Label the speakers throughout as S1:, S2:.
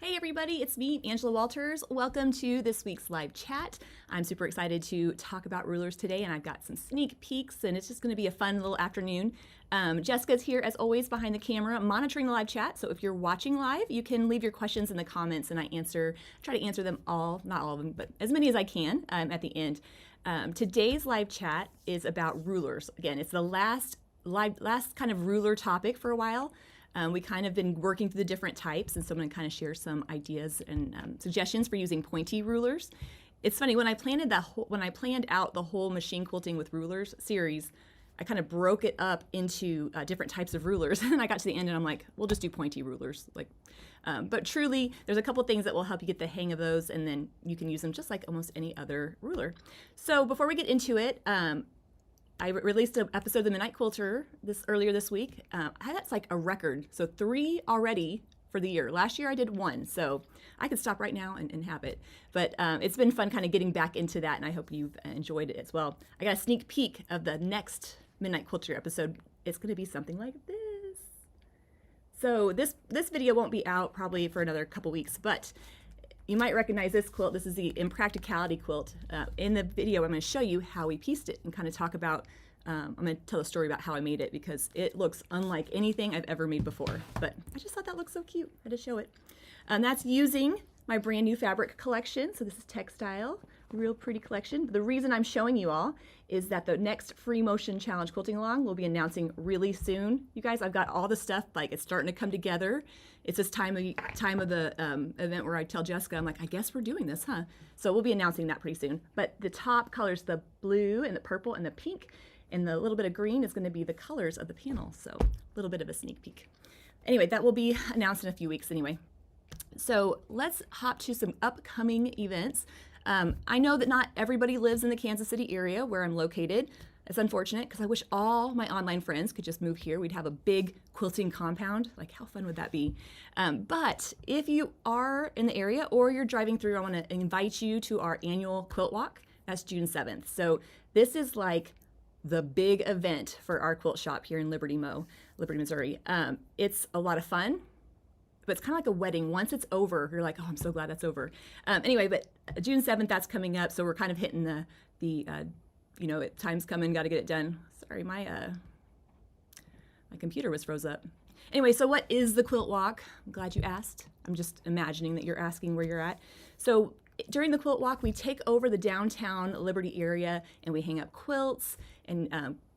S1: Hey everybody, it's me, Angela Walters. Welcome to this week's live chat. I'm super excited to talk about rulers today, and I've got some sneak peeks, and it's just going to be a fun little afternoon. Jessica's here, as always, behind the camera, monitoring the live chat. So if you're watching live, you can leave your questions in the comments, and I try to answer them all, not all of them, but as many as I can at the end. Today's live chat is about rulers. Again, it's the last kind of ruler topic for a while. We kind of been working through the different types, and so I'm going to kind of share some ideas and suggestions for using pointy rulers. It's funny, when I planned out the whole machine quilting with rulers series, I kind of broke it up into different types of rulers, and I got to the end and I'm like, we'll just do pointy rulers. But truly, there's a couple things that will help you get the hang of those, and then you can use them just like almost any other ruler. So before we get into it, I released an episode of The Midnight Quilter earlier this week. That's like a record. So 3 already for the year. Last year I did 1, so I could stop right now and have it. But it's been fun kind of getting back into that, and I hope you've enjoyed it as well. I got a sneak peek of the next Midnight Quilter episode. It's going to be something like this. So this video won't be out probably for another couple weeks, but you might recognize this quilt. This is the Impracticality quilt. In the video, I'm going to show you how we pieced it and kind of talk about, I'm going to tell a story about how I made it because it looks unlike anything I've ever made before. But I just thought that looked so cute. I had to show it. That's using my brand new fabric collection. So this is textile, real pretty collection. The reason I'm showing you all is that the next Free Motion Challenge Quilting Along we'll be announcing really soon. You guys, I've got all the stuff, like it's starting to come together. It's this time of the event where I tell Jessica, I'm like, I guess we're doing this, huh? So we'll be announcing that pretty soon. But the top colors, the blue and the purple and the pink, and the little bit of green is going to be the colors of the panel. So a little bit of a sneak peek. Anyway, that will be announced in a few weeks anyway. So let's hop to some upcoming events. I know that not everybody lives in the Kansas City area where I'm located. It's unfortunate because I wish all my online friends could just move here. We'd have a big quilting compound. Like, how fun would that be? But if you are in the area or you're driving through, I want to invite you to our annual quilt walk. That's June 7th. So this is like the big event for our quilt shop here in Liberty, Missouri. It's a lot of fun. But it's kind of like a wedding. Once it's over, you're like, oh, I'm so glad that's over. Anyway, but June 7th, that's coming up. So we're kind of hitting the time's coming, got to get it done. Sorry, my computer was froze up. Anyway, so what is the quilt walk? I'm glad you asked. I'm just imagining that you're asking where you're at. So during the quilt walk, we take over the downtown Liberty area and we hang up quilts, and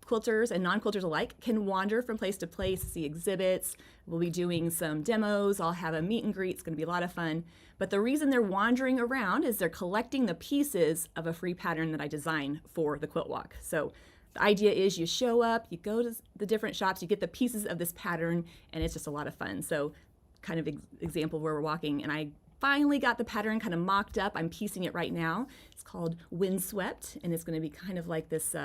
S1: quilters and non-quilters alike can wander from place to place, see exhibits. We'll be doing some demos. I'll have a meet and greet. It's going to be a lot of fun. But the reason they're wandering around is they're collecting the pieces of a free pattern that I designed for the quilt walk. So the idea is you show up, you go to the different shops, you get the pieces of this pattern, and it's just a lot of fun. So kind of example where we're walking, and I finally got the pattern kind of mocked up. I'm piecing it right now. It's called Windswept, and it's going to be kind of like this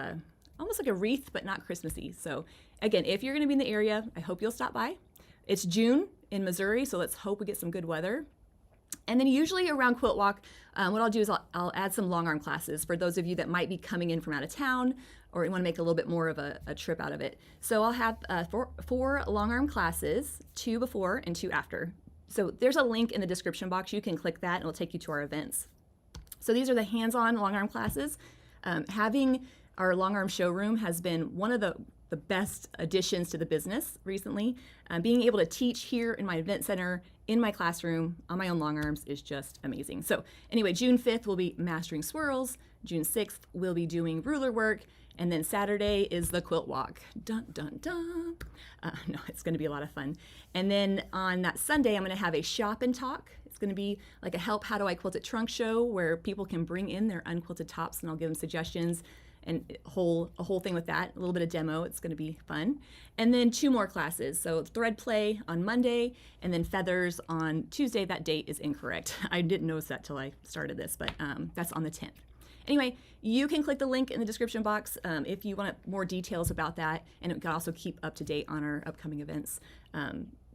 S1: almost like a wreath, but not Christmassy. So again, if you're going to be in the area, I hope you'll stop by. It's June in Missouri, so let's hope we get some good weather. And then usually around Quilt Walk, what I'll do is I'll add some long arm classes for those of you that might be coming in from out of town or you want to make a little bit more of a trip out of it. So I'll have four long arm classes, 2 before and 2 after. So there's a link in the description box. You can click that and it'll take you to our events. So these are the hands-on long arm classes. Having our long arm showroom has been one of the best additions to the business recently. Being able to teach here in my event center, in my classroom, on my own long arms is just amazing. So anyway, June 5th we'll be mastering swirls. June 6th we'll be doing ruler work. And then Saturday is the quilt walk. Dun, dun, dun. No, it's going to be a lot of fun. And then on that Sunday, I'm going to have a shop and talk. It's going to be like a Help How Do I Quilt It trunk show where people can bring in their unquilted tops and I'll give them suggestions and a whole thing with that, a little bit of demo. It's going to be fun. And then 2 more classes. So thread play on Monday and then feathers on Tuesday. That date is incorrect. I didn't notice that till I started this, but that's on the 10th. Anyway, you can click the link in the description box if you want more details about that, and it can also keep up to date on our upcoming events.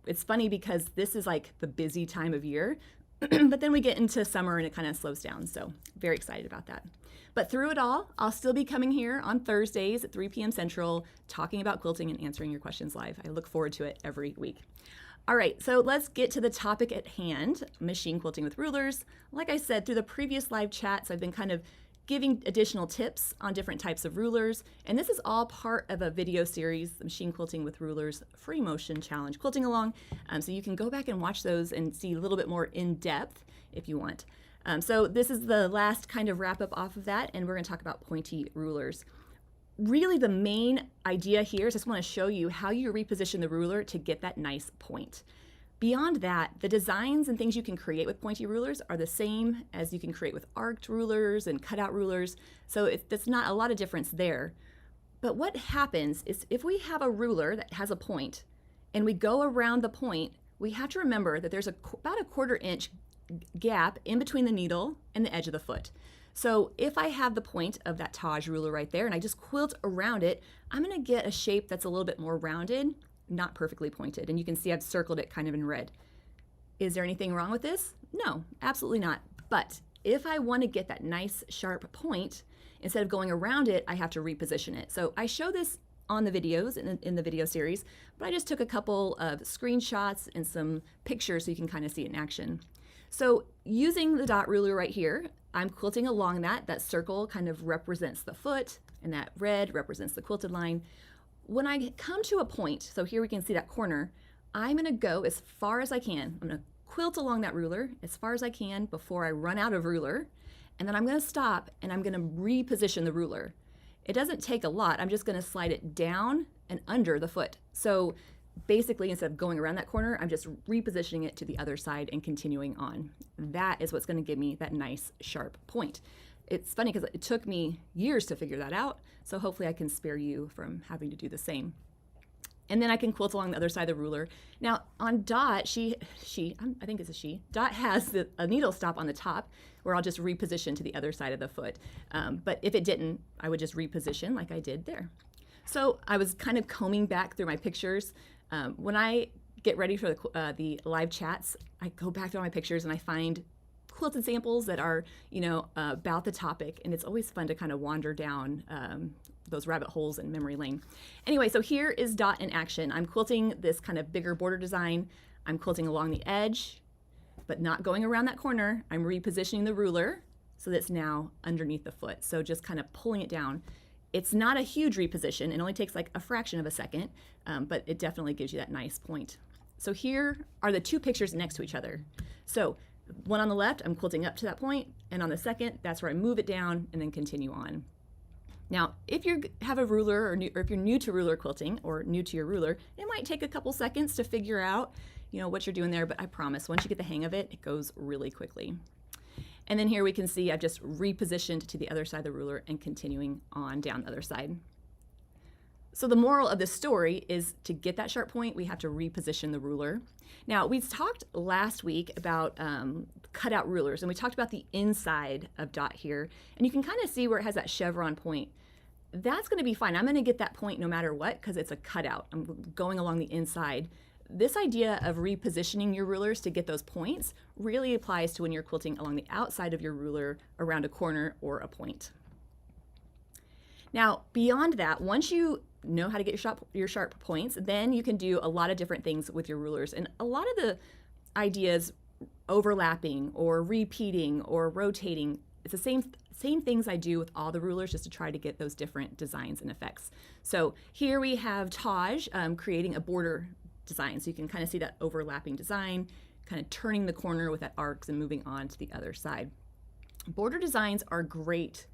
S1: It's funny because this is like the busy time of year, but then we get into summer and it kind of slows down, so very excited about that. But through it all, I'll still be coming here on Thursdays at 3 p.m. Central, talking about quilting and answering your questions live. I look forward to it every week. All right, so let's get to the topic at hand, machine quilting with rulers. Like I said, through the previous live chats, I've been kind of giving additional tips on different types of rulers, and this is all part of a video series, the Machine Quilting with Rulers Free Motion Challenge Quilting Along. So you can go back and watch those and see a little bit more in depth if you want. So this is the last kind of wrap up off of that, and we're going to talk about pointy rulers. Really the main idea here is I just want to show you how you reposition the ruler to get that nice point. Beyond that, the designs and things you can create with pointy rulers are the same as you can create with arced rulers and cutout rulers, so there's not a lot of difference there. But what happens is if we have a ruler that has a point and we go around the point, we have to remember that there's about a 1/4 inch gap in between the needle and the edge of the foot. So if I have the point of that Taj ruler right there and I just quilt around it, I'm going to get a shape that's a little bit more rounded, not perfectly pointed. And you can see I've circled it kind of in red. Is there anything wrong with this? No, absolutely not. But if I want to get that nice sharp point, instead of going around it, I have to reposition it. So I show this on the videos in the video series, but I just took a couple of screenshots and some pictures so you can kind of see it in action. So using the dot ruler right here, I'm quilting along that circle kind of represents the foot, and that red represents the quilted line. When I come to a point, so here we can see that corner, I'm going to go as far as I can. I'm going to quilt along that ruler as far as I can before I run out of ruler, and then I'm going to stop and I'm going to reposition the ruler. It doesn't take a lot. I'm just going to slide it down and under the foot. So basically, instead of going around that corner, I'm just repositioning it to the other side and continuing on. That is what's going to give me that nice sharp point. It's funny because it took me years to figure that out, so hopefully I can spare you from having to do the same. And then I can quilt along the other side of the ruler. Now on Dot, I think it's a she, Dot has a needle stop on the top where I'll just reposition to the other side of the foot. But if it didn't, I would just reposition like I did there. So I was kind of combing back through my pictures. When I get ready for the live chats, I go back through all my pictures and I find quilted samples that are, about the topic, and it's always fun to kind of wander down those rabbit holes in memory lane. Anyway, so here is Dot in action. I'm quilting this kind of bigger border design. I'm quilting along the edge, but not going around that corner. I'm repositioning the ruler so that's now underneath the foot. So just kind of pulling it down. It's not a huge reposition. It only takes like a fraction of a second, but it definitely gives you that nice point. So here are the two pictures next to each other. So one on the left, I'm quilting up to that point, and on the second, that's where I move it down and then continue on. Now, if you have a ruler or if you're new to ruler quilting or new to your ruler, it might take a couple seconds to figure out, what you're doing there, but I promise once you get the hang of it, it goes really quickly. And then here we can see I've just repositioned to the other side of the ruler and continuing on down the other side. So the moral of this story is to get that sharp point, we have to reposition the ruler. Now, we talked last week about cutout rulers, and we talked about the inside of Dot here, and you can kind of see where it has that chevron point. That's going to be fine. I'm going to get that point no matter what because it's a cutout. I'm going along the inside. This idea of repositioning your rulers to get those points really applies to when you're quilting along the outside of your ruler around a corner or a point. Now, beyond that, once you know how to get your sharp points, then you can do a lot of different things with your rulers. And a lot of the ideas overlapping or repeating or rotating, it's the same things I do with all the rulers just to try to get those different designs and effects. So here we have Taj creating a border design. So you can kind of see that overlapping design, kind of turning the corner with that arcs and moving on to the other side. Border designs are great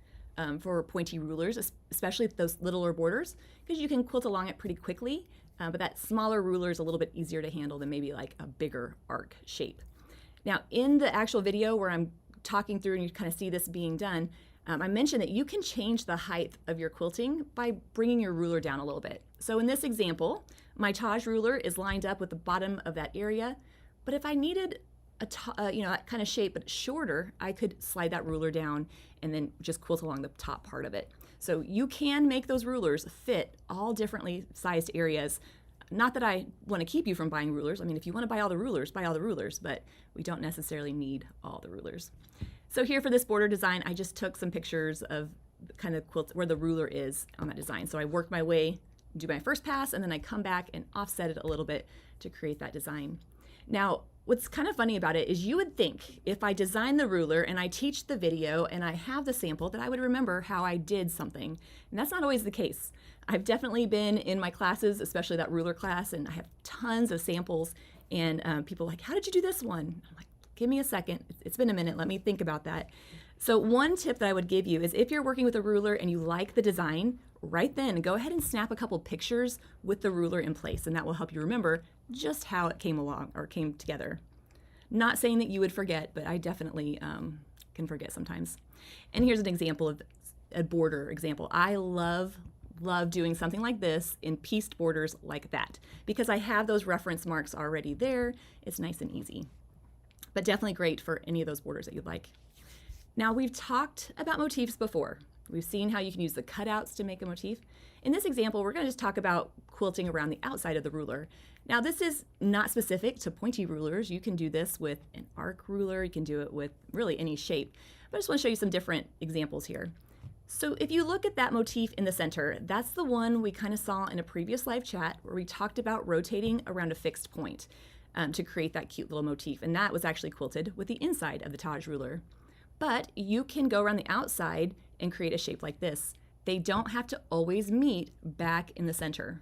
S1: for pointy rulers, especially those littler borders, because you can quilt along it pretty quickly, but that smaller ruler is a little bit easier to handle than maybe like a bigger arc shape. Now, in the actual video where I'm talking through and you kind of see this being done, I mentioned that you can change the height of your quilting by bringing your ruler down a little bit. So in this example, my Taj ruler is lined up with the bottom of that area, but if I needed that kind of shape, but shorter, I could slide that ruler down and then just quilt along the top part of it. So you can make those rulers fit all differently sized areas. Not that I want to keep you from buying rulers. I mean, if you want to buy all the rulers, but we don't necessarily need all the rulers. So here for this border design, I just took some pictures of kind of quilt where the ruler is on that design. So I worked my way do my first pass, and then I come back and offset it a little bit to create that design. Now, what's kind of funny about it is you would think if I design the ruler and I teach the video and I have the sample that I would remember how I did something. And that's not always the case. I've definitely been in my classes, especially that ruler class, and I have tons of samples, and people are like, how did you do this one? I'm like, give me a second. It's been a minute. Let me think about that. So one tip that I would give you is if you're working with a ruler and you like the design, right then go ahead and snap a couple pictures with the ruler in place, and that will help you remember just how it came along or came together. Not saying that you would forget, but I definitely can forget sometimes. And here's an example of a border example. I love doing something like this in pieced borders like that because I have those reference marks already there. It's nice and easy, but definitely great for any of those borders that you'd like. Now, we've talked about motifs before. We've seen how you can use the cutouts to make a motif. In this example, we're going to just talk about quilting around the outside of the ruler. Now, this is not specific to pointy rulers. You can do this with an arc ruler. You can do it with really any shape. But I just want to show you some different examples here. So if you look at that motif in the center, that's the one we kind of saw in a previous live chat where we talked about rotating around a fixed point to create that cute little motif. And that was actually quilted with the inside of the Taj ruler. But you can go around the outside and create a shape like this. They don't have to always meet back in the center.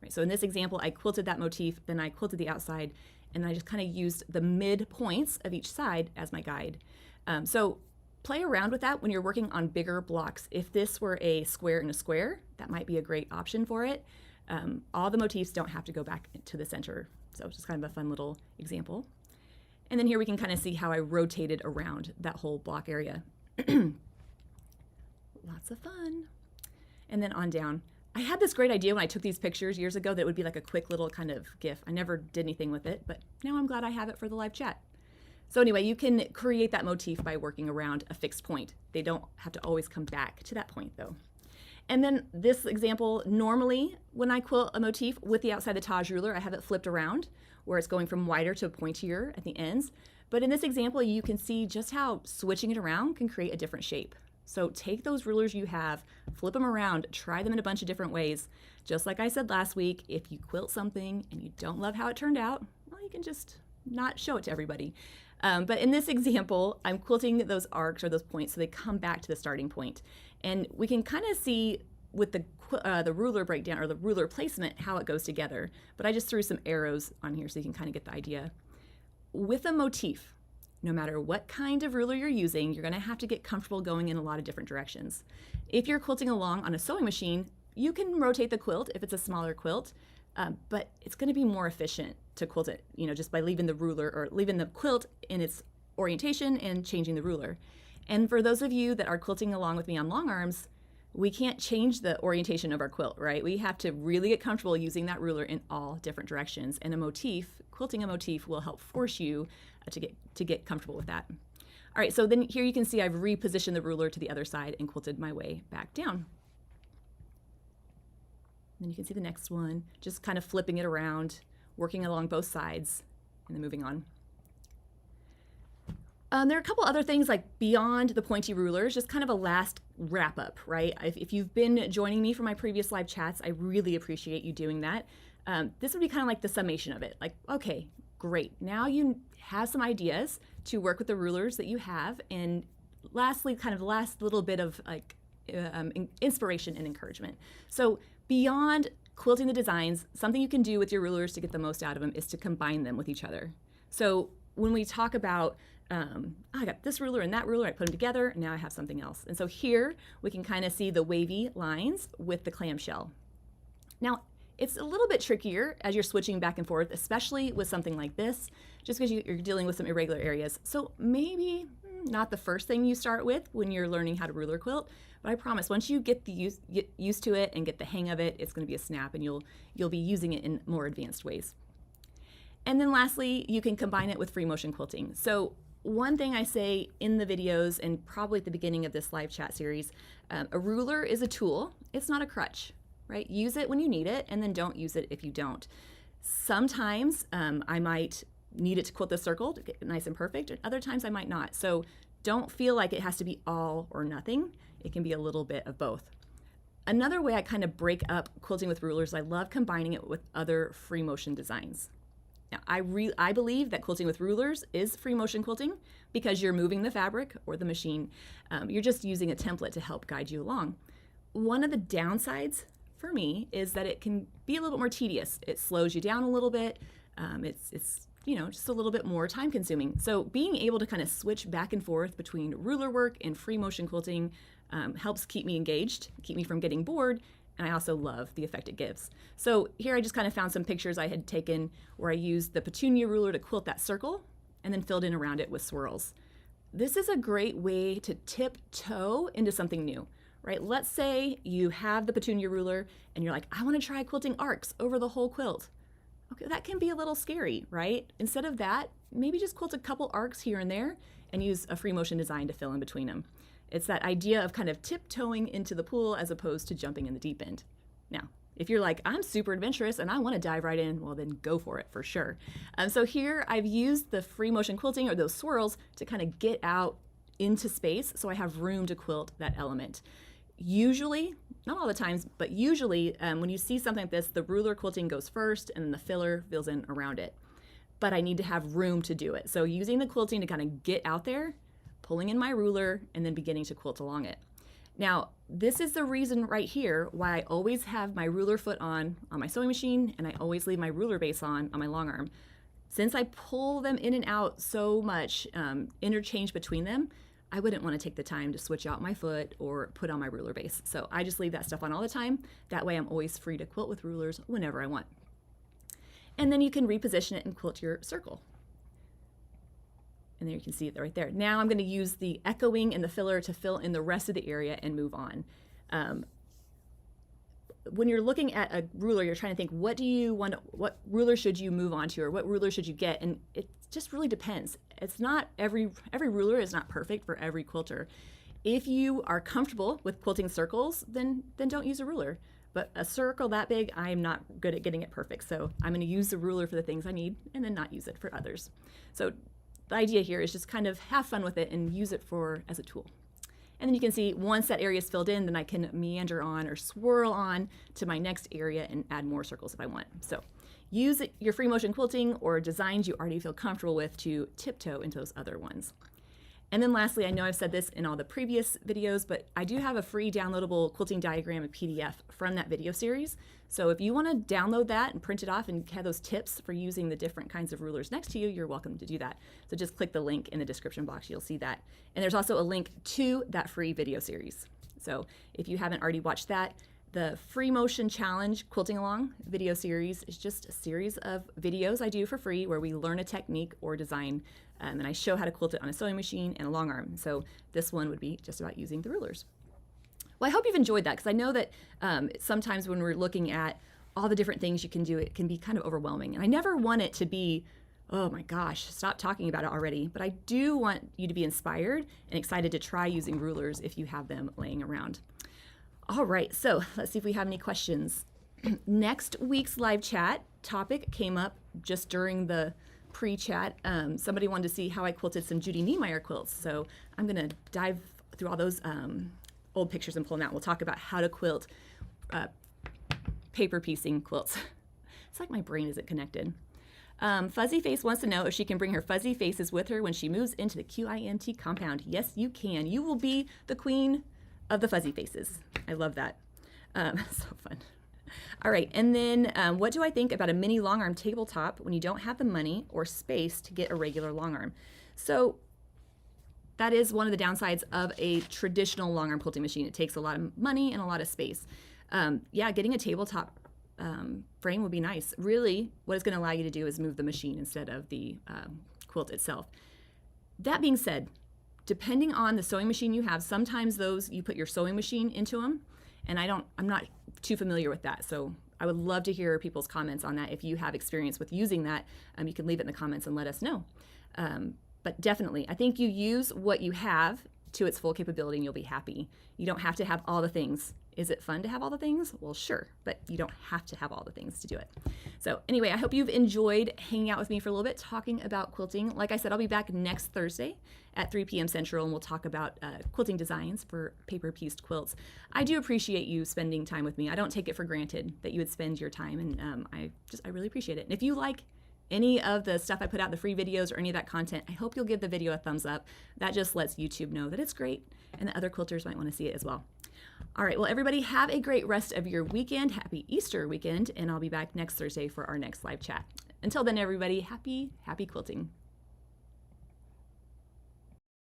S1: Right, so in this example, I quilted that motif, then I quilted the outside, and I just kind of used the mid points of each side as my guide. So play around with that when you're working on bigger blocks. If this were a square and a square, that might be a great option for it. All the motifs don't have to go back to the center. So it's just kind of a fun little example. And then here we can kind of see how I rotated around that whole block area. Lots of fun. And then on down. I had this great idea when I took these pictures years ago that it would be like a quick little kind of GIF. I never did anything with it, but now I'm glad I have it for the live chat. So anyway, you can create that motif by working around a fixed point. They don't have to always come back to that point though. And then this example, normally when I quilt a motif with the outside of the Taj ruler, I have it flipped around where it's going from wider to pointier at the ends. But in this example, you can see just how switching it around can create a different shape. So take those rulers you have, flip them around, try them in a bunch of different ways. Just like I said last week, if you quilt something and you don't love how it turned out, well, you can just not show it to everybody. But in this example, I'm quilting those arcs or those points so they come back to the starting point. And we can kind of see with the ruler breakdown or the ruler placement how it goes together. But I just threw some arrows on here so you can kind of get the idea. With a motif, no matter what kind of ruler you're using, you're going to have to get comfortable going in a lot of different directions. If you're quilting along on a sewing machine, you can rotate the quilt if it's a smaller quilt, but it's going to be more efficient to quilt it, just by leaving the ruler or leaving the quilt in its orientation and changing the ruler. And for those of you that are quilting along with me on long arms, we can't change the orientation of our quilt, right? We have to really get comfortable using that ruler in all different directions. And a motif, quilting a motif, will help force you to get comfortable with that. All right, so then here you can see I've repositioned the ruler to the other side and quilted my way back down. Then you can see the next one, just kind of flipping it around, working along both sides, and then moving on. There are a couple other things like beyond the pointy rulers, just kind of a last wrap up, right? If you've been joining me for my previous live chats, I really appreciate you doing that. This would be kind of like the summation of it. Like, okay, great. Now you have some ideas to work with the rulers that you have. And lastly, kind of the last little bit of like inspiration and encouragement. So beyond quilting the designs, something you can do with your rulers to get the most out of them is to combine them with each other. So when we talk about I got this ruler and that ruler, I put them together, and now I have something else. And so here we can kind of see the wavy lines with the clamshell. Now, it's a little bit trickier as you're switching back and forth, especially with something like this, just because you're dealing with some irregular areas. So maybe not the first thing you start with when you're learning how to ruler quilt, but I promise once you get used to it and get the hang of it, it's going to be a snap, and you'll be using it in more advanced ways. And then lastly, you can combine it with free motion quilting. So one thing I say in the videos and probably at the beginning of this live chat series, a ruler is a tool. It's not a crutch, right? Use it when you need it, and then don't use it if you don't. Sometimes I might need it to quilt the circle to get nice and perfect, and other times I might not. So don't feel like it has to be all or nothing. It can be a little bit of both. Another way I kind of break up quilting with rulers, I love combining it with other free motion designs. Now, I believe that quilting with rulers is free motion quilting because you're moving the fabric or the machine. You're just using a template to help guide you along. One of the downsides for me is that it can be a little bit more tedious. It slows you down a little bit. It's just a little bit more time consuming. So being able to kind of switch back and forth between ruler work and free motion quilting helps keep me engaged, keep me from getting bored, and I also love the effect it gives. So here I just kind of found some pictures I had taken where I used the petunia ruler to quilt that circle and then filled in around it with swirls. This is a great way to tiptoe into something new, right? Let's say you have the petunia ruler and you're like, I want to try quilting arcs over the whole quilt. Okay, that can be a little scary, right? Instead of that, maybe just quilt a couple arcs here and there and use a free motion design to fill in between them. It's that idea of kind of tiptoeing into the pool as opposed to jumping in the deep end. Now, if you're like, I'm super adventurous and I want to dive right in, well then go for it for sure. So here I've used the free motion quilting or those swirls to kind of get out into space so I have room to quilt that element. Usually, not all the times, but usually when you see something like this, the ruler quilting goes first and then the filler fills in around it. But I need to have room to do it. So using the quilting to kind of get out there, pulling in my ruler, and then beginning to quilt along it. Now, this is the reason right here why I always have my ruler foot on my sewing machine and I always leave my ruler base on my long arm. Since I pull them in and out so much, interchange between them, I wouldn't want to take the time to switch out my foot or put on my ruler base. So I just leave that stuff on all the time. That way I'm always free to quilt with rulers whenever I want. And then you can reposition it and quilt your circle. And there you can see it right there. Now I'm going to use the echoing and the filler to fill in the rest of the area and move on. When you're looking at a ruler, you're trying to think, what ruler should you move on to, or what ruler should you get? And it just really depends. It's not every ruler is not perfect for every quilter. If you are comfortable with quilting circles, then don't use a ruler. But a circle that big, I'm not good at getting it perfect. So I'm going to use the ruler for the things I need and then not use it for others. So the idea here is just kind of have fun with it and use it as a tool. And then you can see once that area is filled in, then I can meander on or swirl on to my next area and add more circles if I want. So use your free motion quilting or designs you already feel comfortable with to tiptoe into those other ones. And then lastly, I know I've said this in all the previous videos, but I do have a free downloadable quilting diagram and PDF from that video series. So if you want to download that and print it off and have those tips for using the different kinds of rulers next to you, you're welcome to do that. So just click the link in the description box, you'll see that. And there's also a link to that free video series. So if you haven't already watched that, the Free Motion Challenge Quilting Along video series is just a series of videos I do for free where we learn a technique or design and I show how to quilt it on a sewing machine and a long arm. So this one would be just about using the rulers. Well, I hope you've enjoyed that because I know that sometimes when we're looking at all the different things you can do, it can be kind of overwhelming. And I never want it to be, oh my gosh, stop talking about it already. But I do want you to be inspired and excited to try using rulers if you have them laying around. All right, so let's see if we have any questions. Next week's live chat topic came up just during the pre-chat. Somebody wanted to see how I quilted some Judy Niemeyer quilts. So I'm gonna dive through all those old pictures and pull them out. We'll talk about how to quilt paper piecing quilts. It's like my brain isn't connected. Fuzzy Face wants to know if she can bring her fuzzy faces with her when she moves into the QIMT compound. Yes, you can. You will be the queen of the fuzzy faces. I love that. So fun. All right, and then what do I think about a mini long arm tabletop when you don't have the money or space to get a regular long arm? So that is one of the downsides of a traditional long arm quilting machine. It takes a lot of money and a lot of space. Yeah, getting a tabletop frame would be nice. Really, what it's going to allow you to do is move the machine instead of the quilt itself. That being said, depending on the sewing machine you have, sometimes those you put your sewing machine into them, and I'm not too familiar with that. So I would love to hear people's comments on that. If you have experience with using that, you can leave it in the comments and let us know. But definitely, I think you use what you have to its full capability and you'll be happy. You don't have to have all the things Is it fun to have all the things? Well, sure, but you don't have to have all the things to do it. So anyway, I hope you've enjoyed hanging out with me for a little bit, talking about quilting. Like I said, I'll be back next Thursday at 3 p.m. Central, and we'll talk about quilting designs for paper pieced quilts. I do appreciate you spending time with me. I don't take it for granted that you would spend your time, and I really appreciate it. And if you like any of the stuff I put out, the free videos or any of that content, I hope you'll give the video a thumbs up. That just lets YouTube know that it's great and that other quilters might want to see it as well. All right, well, everybody have a great rest of your weekend. Happy Easter weekend, and I'll be back next Thursday for our next live chat. Until then, everybody, happy quilting.